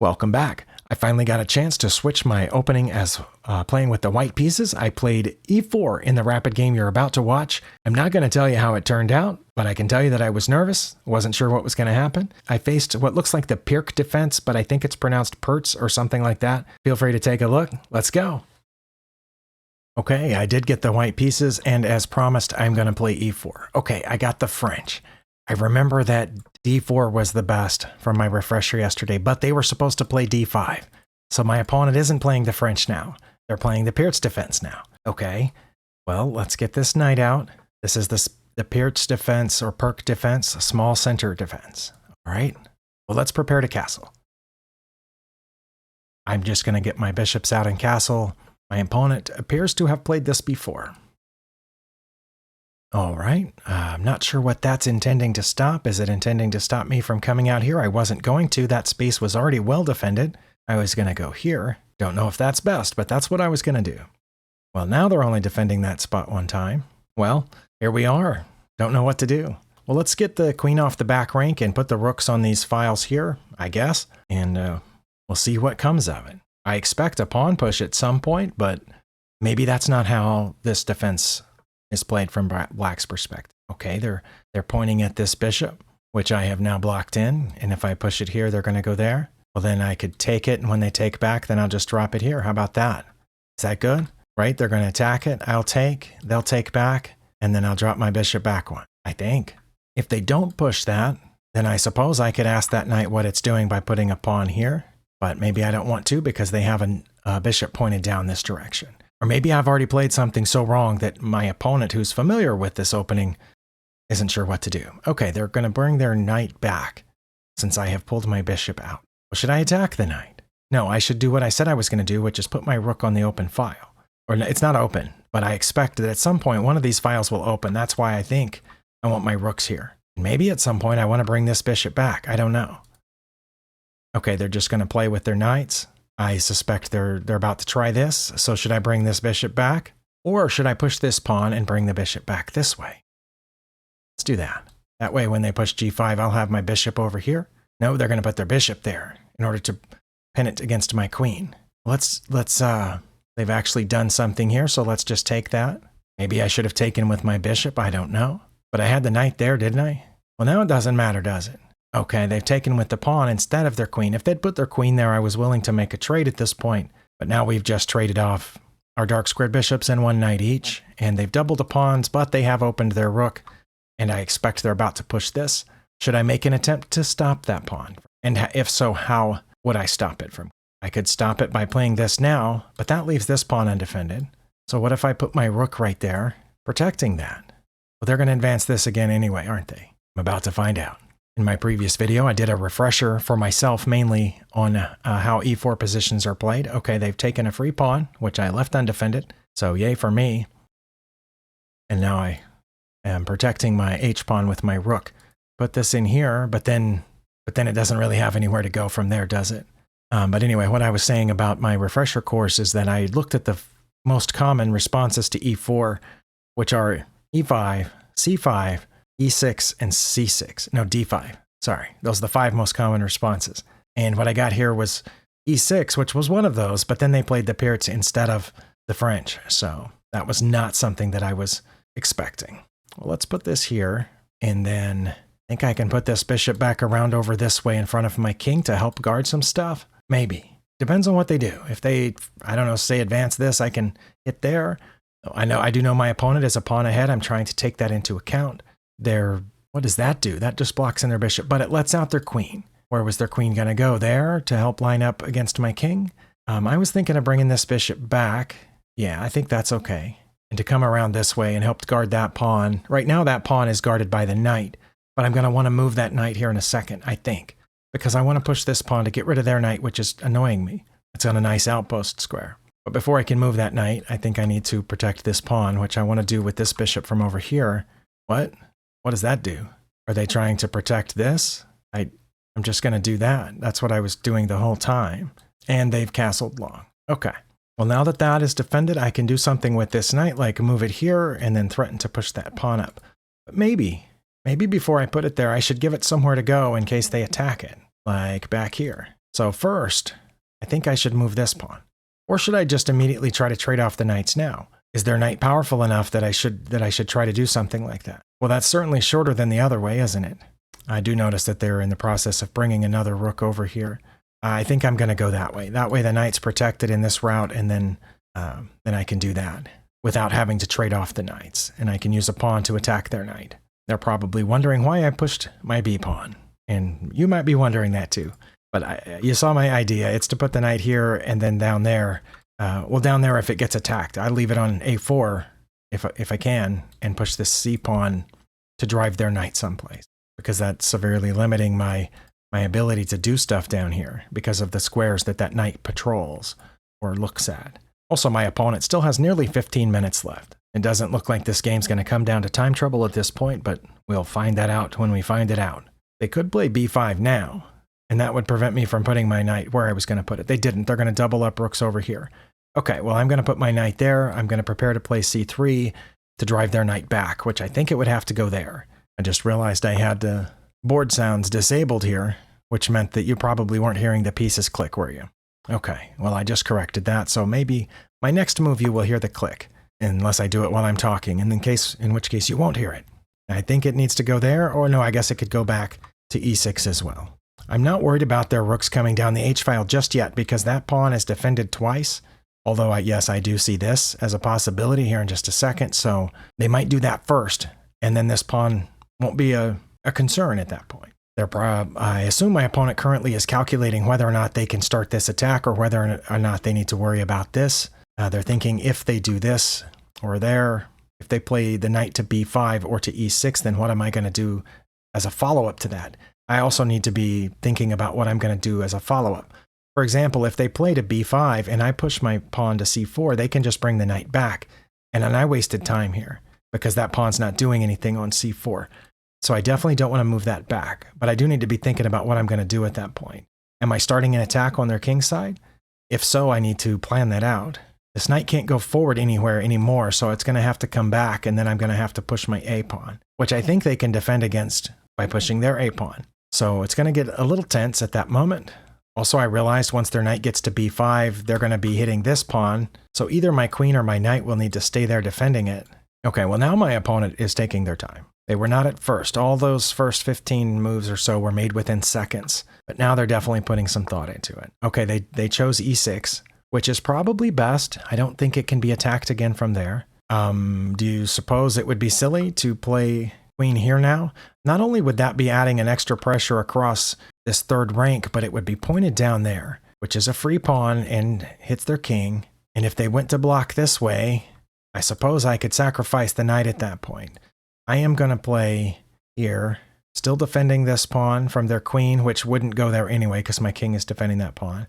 Welcome back. I finally got a chance to switch my opening as playing with the white pieces. I played e4 in the rapid game you're about to watch. I'm not going to tell you how it turned out, but I can tell you that I was nervous. Wasn't sure what was going to happen. I faced what looks like the Pirk defense, but I think it's pronounced Pertz or something like that. Feel free to take a look. Let's go. Okay, I did get the white pieces, and as promised, I'm going to play e4. Okay, I got the French. I remember that d4 was the best from my refresher yesterday, but they were supposed to play d5. So my opponent isn't playing the French now. They're playing the Pirtz defense now. Okay, well, let's get this knight out. This is the Pirtz defense or Pirk defense, a small center defense. All right, well, let's prepare to castle. I'm just going to get my bishops out and castle. My opponent appears to have played this before. All right, I'm not sure what that's intending to stop. Is it intending to stop me from coming out here? I wasn't going to. That space was already well defended. I was going to go here. Don't know if that's best, but that's what I was going to do. Well, now they're only defending that spot one time. Well, here we are. Don't know what to do. Well, let's get the queen off the back rank and put the rooks on these files here, I guess, and we'll see what comes of it. I expect a pawn push at some point, but maybe that's not how this defense is played from Black's perspective. Okay, they're pointing at this bishop, which I have now blocked in, and if I push it here, they're going to go there. Well, then I could take it, and when they take back, then I'll just drop it here. How about that? Is that good? Right, they're going to attack it. I'll take, they'll take back, and then I'll drop my bishop back one, I think. If they don't push that, then I suppose I could ask that knight what it's doing by putting a pawn here, but maybe I don't want to because they have a bishop pointed down this direction. Or maybe I've already played something so wrong that my opponent, who's familiar with this opening, isn't sure what to do. Okay, they're going to bring their knight back since I have pulled my bishop out. Well, should I attack the knight? No, I should do what I said I was going to do, which is put my rook on the open file. Or it's not open, but I expect that at some point one of these files will open. That's why I think I want my rooks here. Maybe at some point I want to bring this bishop back. I don't know. Okay, they're just going to play with their knights. I suspect they're about to try this, so should I bring this bishop back? Or should I push this pawn and bring the bishop back this way? Let's do that. That way when they push g5, I'll have my bishop over here. No, they're going to put their bishop there in order to pin it against my queen. They've actually done something here, so let's just take that. Maybe I should have taken with my bishop, I don't know. But I had the knight there, didn't I? Well, now it doesn't matter, does it? Okay, they've taken with the pawn instead of their queen. If they'd put their queen there, I was willing to make a trade at this point. But now we've just traded off our dark squared bishops and one knight each. And they've doubled the pawns, but they have opened their rook. And I expect they're about to push this. Should I make an attempt to stop that pawn? And if so, how would I stop it from? I could stop it by playing this now, but that leaves this pawn undefended. So what if I put my rook right there, protecting that? Well, they're going to advance this again anyway, aren't they? I'm about to find out. In my previous video, I did a refresher for myself mainly on how e4 positions are played. Okay, they've taken a free pawn, which I left undefended, so yay for me. And now I am protecting my h-pawn with my rook. Put this in here, but then it doesn't really have anywhere to go from there, does it? But anyway, what I was saying about my refresher course is that I looked at the most common responses to e4, which are e5, c5, e6, and c6. No, d5. Sorry. Those are the 5 most common responses. And what I got here was e6, which was one of those, but then they played the Pirtz instead of the French. So that was not something that I was expecting. Well, let's put this here, and then I think I can put this bishop back around over this way in front of my king to help guard some stuff. Maybe. Depends on what they do. If they, I don't know, say advance this, I can hit there. I do know my opponent is a pawn ahead. I'm trying to take that into account. What does that do? That just blocks in their bishop, but it lets out their queen. Where was their queen going to go? There to help line up against my king? I was thinking of bringing this bishop back. Yeah, I think that's okay. And to come around this way and help guard that pawn. Right now that pawn is guarded by the knight, but I'm going to want to move that knight here in a second, I think. Because I want to push this pawn to get rid of their knight, which is annoying me. It's on a nice outpost square. But before I can move that knight, I think I need to protect this pawn, which I want to do with this bishop from over here. What? What does that do? Are they trying to protect this? I'm just going to do that. That's what I was doing the whole time. And they've castled long. Okay. Well, now that that is defended, I can do something with this knight, like move it here and then threaten to push that pawn up. But maybe before I put it there, I should give it somewhere to go in case they attack it, like back here. So first, I think I should move this pawn. Or should I just immediately try to trade off the knights now? Is their knight powerful enough that I should try to do something like that? Well, that's certainly shorter than the other way, isn't it? I do notice that they're in the process of bringing another rook over here. I think I'm going to go that way. That way the knight's protected in this route, and then I can do that without having to trade off the knights. And I can use a pawn to attack their knight. They're probably wondering why I pushed my b pawn. And you might be wondering that too. But you saw my idea. It's to put the knight here and then down there. Well, down there if it gets attacked. I leave it on a4 if I can, and push this c pawn to drive their knight someplace, because that's severely limiting my ability to do stuff down here because of the squares that knight patrols or looks at. Also, my opponent still has nearly 15 minutes left. It doesn't look like this game's going to come down to time trouble at this point, but we'll find that out when we find it out. They could play b5 now, and that would prevent me from putting my knight where I was going to put it. They didn't. They're going to double up rooks over here. Okay, well, I'm going to put my knight there. I'm going to prepare to play c3 to drive their knight back, which I think it would have to go there. I just realized I had the board sounds disabled here, which meant that you probably weren't hearing the pieces click, were you? Okay, well, I just corrected that, so maybe my next move you will hear the click, unless I do it while I'm talking, and in which case you won't hear it. I think it needs to go there, or no, I guess it could go back to e6 as well. I'm not worried about their rooks coming down the h-file just yet, because that pawn is defended twice, although yes, I do see this as a possibility here in just a second, so they might do that first, and then this pawn won't be a concern at that point. I assume my opponent currently is calculating whether or not they can start this attack or whether or not they need to worry about this. They're thinking if they do this or there, if they play the knight to b5 or to e6, then what am I going to do as a follow-up to that? I also need to be thinking about what I'm going to do as a follow-up. For example, if they play to b5 and I push my pawn to c4, they can just bring the knight back. And then I wasted time here because that pawn's not doing anything on c4. So I definitely don't want to move that back, but I do need to be thinking about what I'm going to do at that point. Am I starting an attack on their king side? If so, I need to plan that out. This knight can't go forward anywhere anymore, so it's going to have to come back, and then I'm going to have to push my a pawn, which I think they can defend against by pushing their a pawn. So it's going to get a little tense at that moment. Also, I realized once their knight gets to b5, they're going to be hitting this pawn, so either my queen or my knight will need to stay there defending it. Okay, well now my opponent is taking their time. They were not at first. All those first 15 moves or so were made within seconds, but now they're definitely putting some thought into it. Okay, they chose e6, which is probably best. I don't think it can be attacked again from there. Do you suppose it would be silly to play queen here now? Not only would that be adding an extra pressure across this third rank, but it would be pointed down there, which is a free pawn and hits their king. And if they went to block this way, I suppose I could sacrifice the knight at that point. I am going to play here, still defending this pawn from their queen, which wouldn't go there anyway because my king is defending that pawn.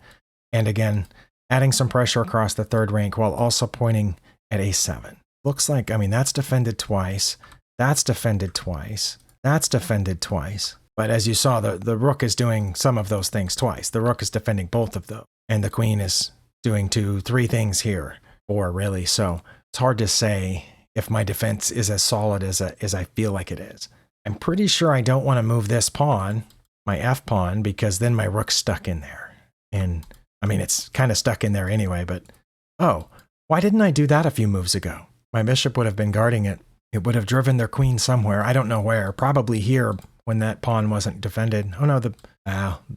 And again, adding some pressure across the third rank while also pointing at a7. Looks like, I mean, that's defended twice. That's defended twice. That's defended twice. But as you saw, the rook is doing some of those things twice. The rook is defending both of those. And the queen is doing 2, 3 things here. 4, really. So it's hard to say if my defense is as solid as I feel like it is. I'm pretty sure I don't want to move this pawn, my f pawn, because then my rook's stuck in there. And, I mean, it's kind of stuck in there anyway, but, oh, why didn't I do that a few moves ago? My bishop would have been guarding it. It would have driven their queen somewhere. I don't know where. Probably here when that pawn wasn't defended. Oh, no,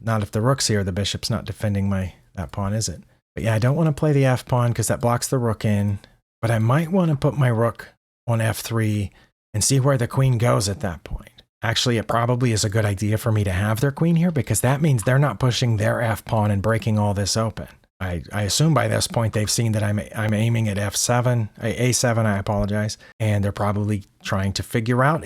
not if the rook's here. The bishop's not defending that pawn, is it? But yeah, I don't want to play the f pawn because that blocks the rook in. But I might want to put my rook on f3 and see where the queen goes at that point. Actually, it probably is a good idea for me to have their queen here because that means they're not pushing their f pawn and breaking all this open. I assume by this point they've seen that I'm aiming at f7, a7, I apologize, and they're probably trying to figure out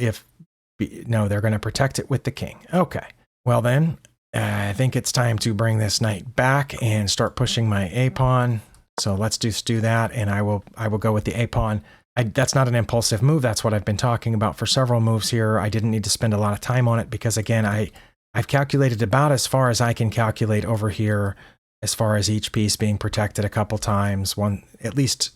no, they're going to protect it with the king. Okay, well then, I think it's time to bring this knight back and start pushing my a pawn. So let's just do that, and I will go with the a pawn. That's not an impulsive move. That's what I've been talking about for several moves here. I didn't need to spend a lot of time on it because, again, I've calculated about as far as I can calculate over here as far as each piece being protected a couple times. At least,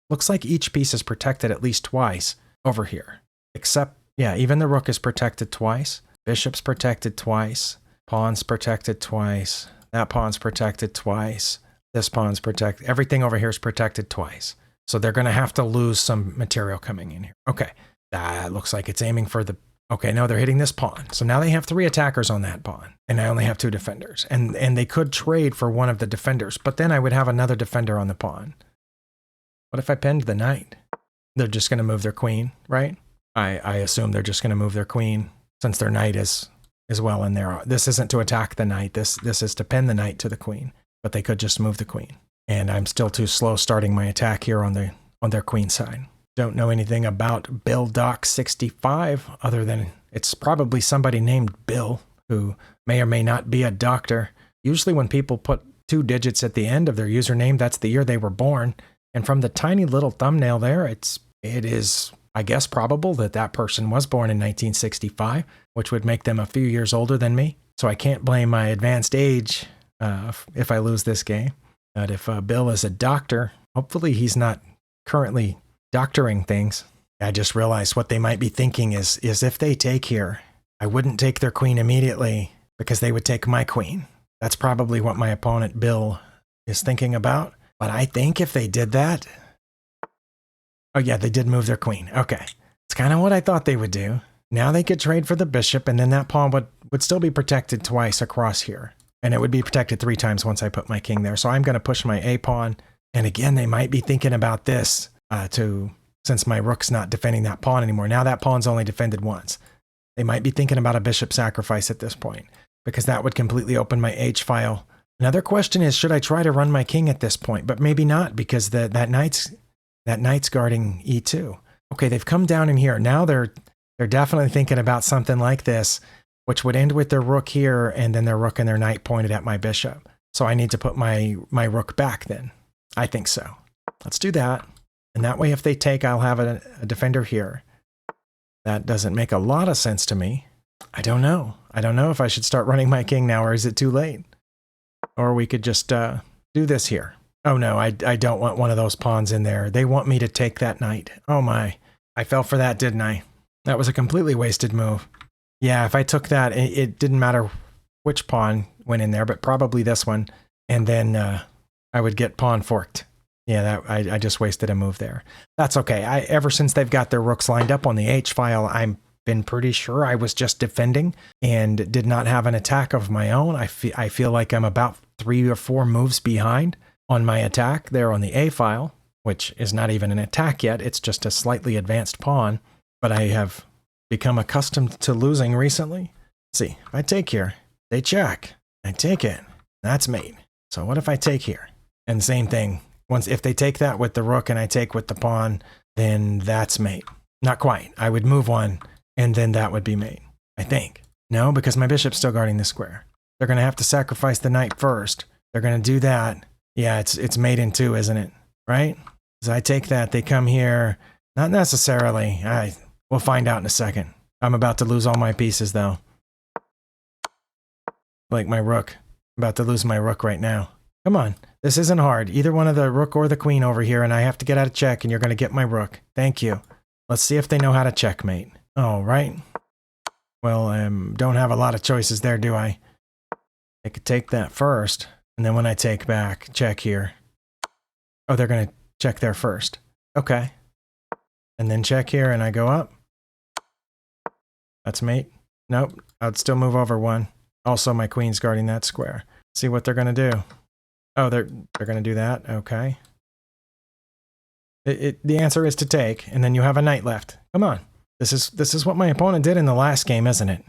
looks like each piece is protected at least twice over here. Except, yeah, even the rook is protected twice. Bishop's protected twice. Pawn's protected twice. That pawn's protected twice. This pawn's protected. Everything over here is protected twice. So they're going to have to lose some material coming in here. Okay. That looks like it's aiming for the... Okay, no, they're hitting this pawn. So now they have 3 attackers on that pawn. And I only have 2 defenders. And they could trade for one of the defenders. But then I would have another defender on the pawn. What if I pinned the knight? They're just going to move their queen, right? I assume they're just going to move their queen since their knight is well in there. This isn't to attack the knight. This is to pin the knight to the queen. But they could just move the queen. And I'm still too slow starting my attack here on their queen side. Don't know anything about Bill Doc 65 other than it's probably somebody named Bill who may or may not be a doctor. Usually when people put 2 digits at the end of their username, that's the year they were born. And from the tiny little thumbnail there, it is, I guess, probable that that person was born in 1965, which would make them a few years older than me. So I can't blame my advanced age if I lose this game. But if Bill is a doctor, hopefully he's not currently doctoring things. I just realized what they might be thinking is if they take here, I wouldn't take their queen immediately because they would take my queen. That's probably what my opponent Bill is thinking about. But I think if they did that... Oh yeah, they did move their queen. Okay. It's kind of what I thought they would do. Now they could trade for the bishop, and then that pawn would still be protected twice across here. And it would be protected 3 times once I put my king there. So I'm going to push my A pawn. And again, they might be thinking about this since my rook's not defending that pawn anymore. Now that pawn's only defended once. They might be thinking about a bishop sacrifice at this point, because that would completely open my H file. Another question is, should I try to run my king at this point? But maybe not, because that knight's guarding E2. Okay, they've come down in here. Now they're definitely thinking about something like this, which would end with their rook here, and then their rook and their knight pointed at my bishop. So I need to put my rook back then. I think so. Let's do that. And that way, if they take, I'll have a defender here. That doesn't make a lot of sense to me. I don't know. I don't know if I should start running my king now, or is it too late? Or we could just do this here. Oh no, I don't want one of those pawns in there. They want me to take that knight. Oh my. I fell for that, didn't I? That was a completely wasted move. Yeah, if I took that, it didn't matter which pawn went in there, but probably this one. And then I would get pawn forked. Yeah, I just wasted a move there. That's okay. Ever since they've got their rooks lined up on the H file, I've been pretty sure I was just defending and did not have an attack of my own. I feel like I'm about 3 or 4 moves behind on my attack there on the A file, which is not even an attack yet. It's just a slightly advanced pawn. But I have become accustomed to losing recently. Let's see, if I take here, they check. I take it. That's mate. So what if I take here? And same thing. If they take that with the rook and I take with the pawn, then that's mate. Not quite. I would move one, and then that would be mate. I think. No, because my bishop's still guarding the square. They're going to have to sacrifice the knight first. They're going to do that. Yeah, it's mate in 2, isn't it? Right? As I take that, they come here. Not necessarily. We'll find out in a second. I'm about to lose all my pieces, though. Like my rook. I'm about to lose my rook right now. Come on. This isn't hard. Either one of the rook or the queen over here, and I have to get out of check, and you're going to get my rook. Thank you. Let's see if they know how to checkmate. All right. Well, don't have a lot of choices there, do I? I could take that first, and then when I take back, check here. Oh, they're going to check there first. Okay. And then check here, and I go up. That's mate. Nope. I'd still move over 1. Also, my queen's guarding that square. See what they're going to do. Oh, they're going to do that? Okay. The answer is to take, and then you have a knight left. Come on. This is what my opponent did in the last game, isn't it?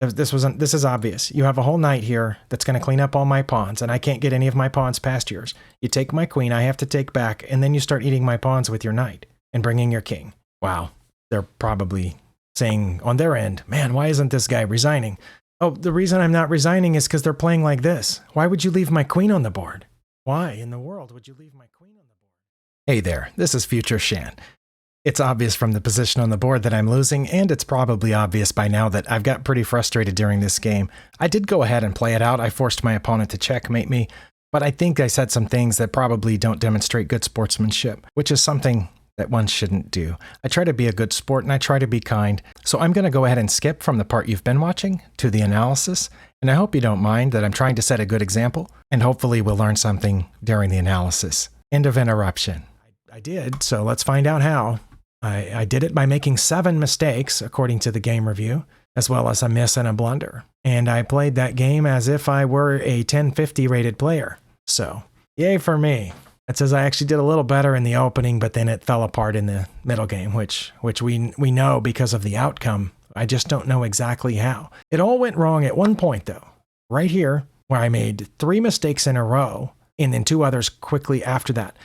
This is obvious. You have a whole knight here that's going to clean up all my pawns, and I can't get any of my pawns past yours. You take my queen, I have to take back, and then you start eating my pawns with your knight and bringing your king. Wow. They're probably saying on their end, man, why isn't this guy resigning? Oh, the reason I'm not resigning is because they're playing like this. Why would you leave my queen on the board? Why in the world would you leave my queen on the board? Hey there, this is Future Shan. It's obvious from the position on the board that I'm losing, and it's probably obvious by now that I've got pretty frustrated during this game. I did go ahead and play it out. I forced my opponent to checkmate me, but I think I said some things that probably don't demonstrate good sportsmanship, which is something that one shouldn't do. I try to be a good sport and I try to be kind. So I'm going to go ahead and skip from the part you've been watching to the analysis, And I hope you don't mind that I'm trying to set a good example, and hopefully we'll learn something during the analysis. End of interruption. I did, so let's find out how. I did it by making 7 mistakes, according to the game review, as well as a miss and a blunder. And I played that game as if I were a 1050 rated player. So, yay for me. It says I actually did a little better in the opening, but then it fell apart in the middle game, which we know because of the outcome. I just don't know exactly how. It all went wrong at one point, though. Right here, where I made 3 mistakes in a row, and then 2 others quickly after that.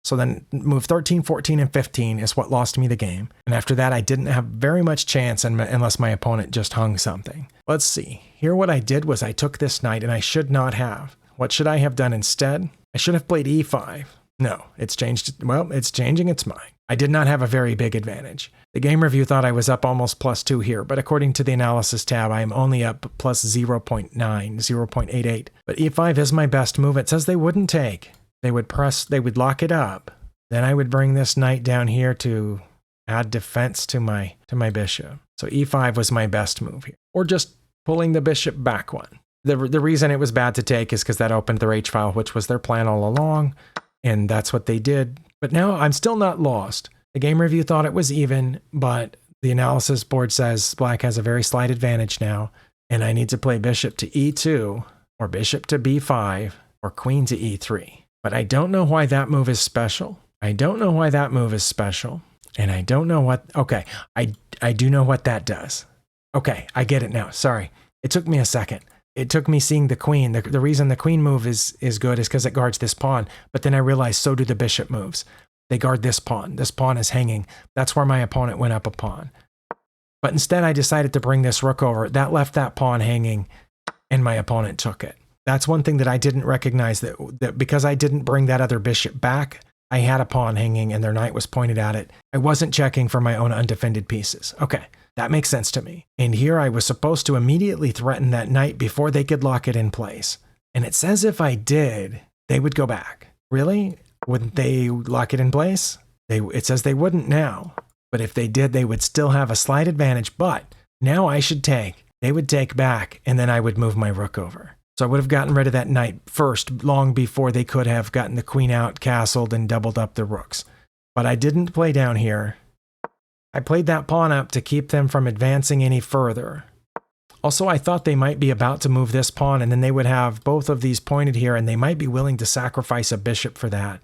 So then move 13, 14, and 15 is what lost me the game. And after that, I didn't have very much chance unless my opponent just hung something. Let's see. Here what I did was I took this knight, and I should not have. What should I have done instead? I should have played e5. No, it's changed. Well, it's changing its mind. I did not have a very big advantage. The game review thought I was up almost +2 here, but according to the analysis tab, I am only up plus 0.9, 0.88. But e5 is my best move. It says they wouldn't take. They would lock it up. Then I would bring this knight down here to add defense to my bishop. So e5 was my best move here. Or just pulling the bishop back one. The reason it was bad to take is because that opened their h-file, which was their plan all along. And that's what they did. But now I'm still not lost. The game review thought it was even, but the analysis board says black has a very slight advantage now. And I need to play bishop to e2, or bishop to b5, or queen to e3. But I don't know why that move is special. I don't know why that move is special. And I don't know what... Okay, I do know what that does. Okay, I get it now. Sorry. It took me a second. It took me seeing the queen. The reason the queen move is good is because it guards this pawn. But then I realized so do the bishop moves. They guard this pawn. This pawn is hanging. That's where my opponent went up a pawn. But instead I decided to bring this rook over. That left that pawn hanging, and my opponent took it. That's one thing that I didn't recognize, that because I didn't bring that other bishop back, I had a pawn hanging and their knight was pointed at it. I wasn't checking for my own undefended pieces. Okay, that makes sense to me. And here I was supposed to immediately threaten that knight before they could lock it in place. And it says if I did, they would go back. Really? Wouldn't they lock it in place? It says they wouldn't now. But if they did, they would still have a slight advantage. But now I should take. They would take back, and then I would move my rook over. So I would have gotten rid of that knight first, long before they could have gotten the queen out, castled, and doubled up the rooks. But I didn't play down here. I played that pawn up to keep them from advancing any further. Also, I thought they might be about to move this pawn, and then they would have both of these pointed here, and they might be willing to sacrifice a bishop for that,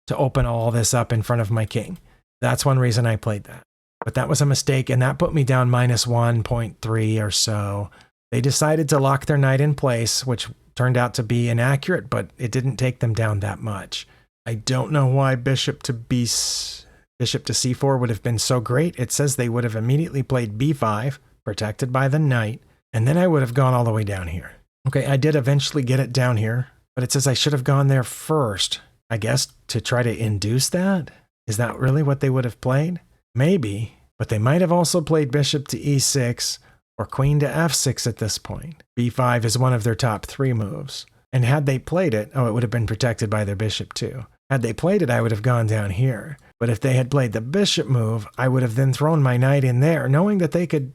to open all this up in front of my king. That's one reason I played that. But that was a mistake, and that put me down minus 1.3 or so. They decided to lock their knight in place, which turned out to be inaccurate, but it didn't take them down that much. I don't know why bishop to c4 would have been so great. It says they would have immediately played b5, protected by the knight, and then I would have gone all the way down here. Okay, I did eventually get it down here, but it says I should have gone there first, I guess, to try to induce that? Is that really what they would have played? Maybe, but they might have also played bishop to e6, or queen to f6 at this point. b5 is one of their top 3 moves. And had they played it, it would have been protected by their bishop too. Had they played it, I would have gone down here. But if they had played the bishop move, I would have then thrown my knight in there, knowing that they could...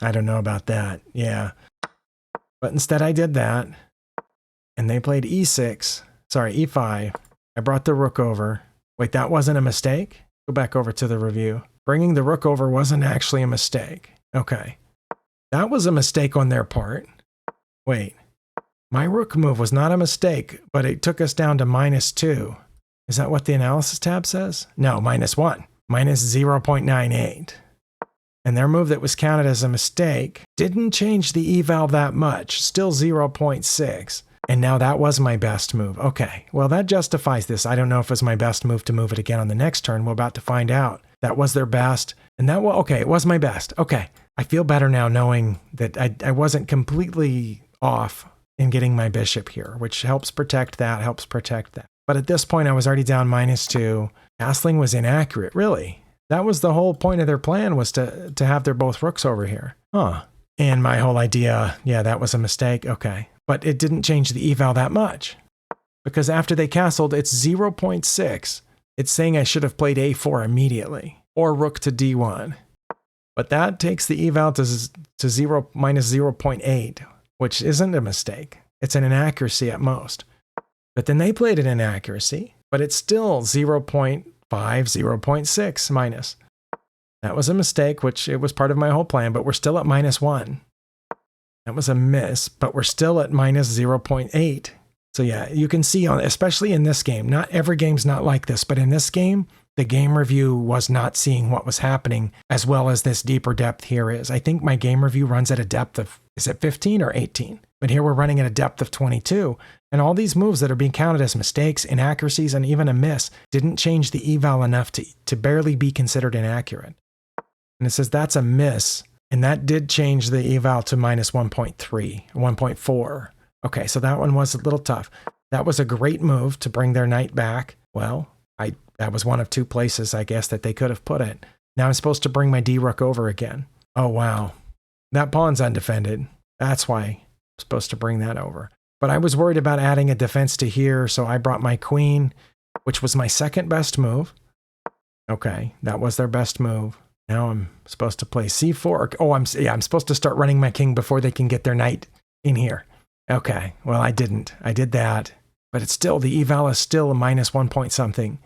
I don't know about that, yeah. But instead I did that, and they played e5. I brought the rook over. Wait, that wasn't a mistake? Go back over to the review. Bringing the rook over wasn't actually a mistake. Okay. That was a mistake on their part. Wait, my rook move was not a mistake, but it took us down to -2. Is that what the analysis tab says? No, -1, minus 0.98. And their move that was counted as a mistake didn't change the eval that much, still 0.6. And now that was my best move. Okay, well that justifies this. I don't know if it was my best move to move it again on the next turn. We're about to find out. That was their best. And that was, okay, it was my best. Okay. I feel better now knowing that I wasn't completely off in getting my bishop here, which helps protect that, But at this point, I was already down -2. Castling was inaccurate, really. That was the whole point of their plan, was to have their both rooks over here. Huh. And my whole idea, yeah, that was a mistake. Okay. But it didn't change the eval that much. Because after they castled, it's 0.6. It's saying I should have played a4 immediately, or rook to d1. But that takes the eval to minus 0.8, which isn't a mistake. It's an inaccuracy at most. But then they played an inaccuracy, but it's still 0.5, 0.6 minus. That was a mistake, which it was part of my whole plan, but we're still at -1. That was a miss, but we're still at -0.8. So yeah, you can see, especially in this game, not every game's not like this, but in this game, the game review was not seeing what was happening as well as this deeper depth here is. I think my game review runs at a depth of, is it 15 or 18? But here we're running at a depth of 22. And all these moves that are being counted as mistakes, inaccuracies, and even a miss didn't change the eval enough to barely be considered inaccurate. And it says that's a miss. And that did change the eval to -1.3, 1.4. Okay, so that one was a little tough. That was a great move to bring their knight back. Well, that was one of two places, I guess, that they could have put it. Now I'm supposed to bring my d-rook over again. Oh, wow. That pawn's undefended. That's why I'm supposed to bring that over. But I was worried about adding a defense to here, so I brought my queen, which was my second best move. Okay, that was their best move. Now I'm supposed to play c4. Oh, I'm supposed to start running my king before they can get their knight in here. Okay, well, I didn't. I did that. But it's still, the eval is still a -1 point something.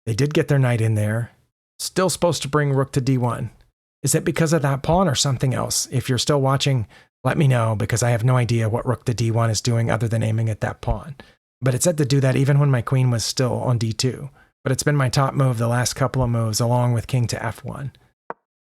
They did get their knight in there. Still supposed to bring rook to d1. Is it because of that pawn or something else? If you're still watching, let me know, because I have no idea what rook to d1 is doing other than aiming at that pawn. But it said to do that even when my queen was still on d2. But it's been my top move the last couple of moves, along with king to f1.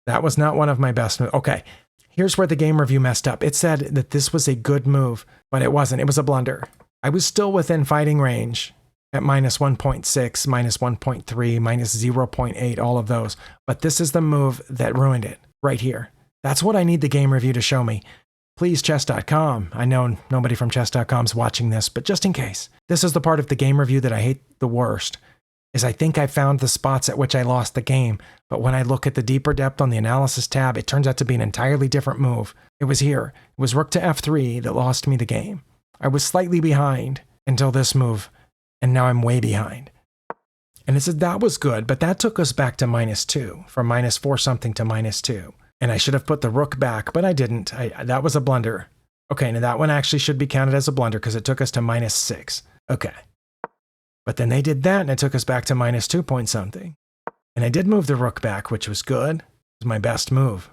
That was not one of my best moves. Okay, here's where the game review messed up. It said that this was a good move, but it wasn't. It was a blunder. I was still within fighting range at -1.6, -1.3, -0.8, all of those. But this is the move that ruined it, right here. That's what I need the game review to show me. Please, chess.com. I know nobody from chess.com is watching this, but just in case. This is the part of the game review that I hate the worst, is I think I found the spots at which I lost the game, but when I look at the deeper depth on the analysis tab, it turns out to be an entirely different move. It was here. It was rook to f3 that lost me the game. I was slightly behind until this move, and now I'm way behind. And it said that was good, but that took us back to -2, from -4 something to -2. And I should have put the rook back, but I didn't. That was a blunder. Okay, now that one actually should be counted as a blunder because it took us to -6. Okay. But then they did that, and it took us back to -2 point something. And I did move the rook back, which was good. It was my best move.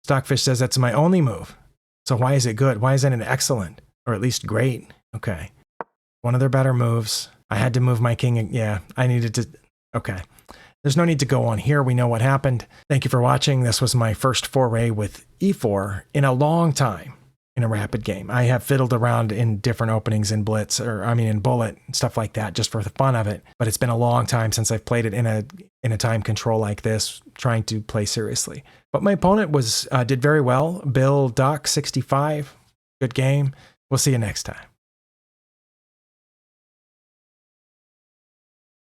Stockfish says that's my only move. So why is it good? Why isn't it excellent? Or at least great? Okay. One of their better moves. I had to move my king. Yeah, I needed to. Okay. There's no need to go on here. We know what happened. Thank you for watching. This was my first foray with e4 in a long time in a rapid game. I have fiddled around in different openings in Blitz, in Bullet, stuff like that, just for the fun of it. But it's been a long time since I've played it in a time control like this, trying to play seriously. But my opponent did very well. Bill Duck 65. Good game. We'll see you next time.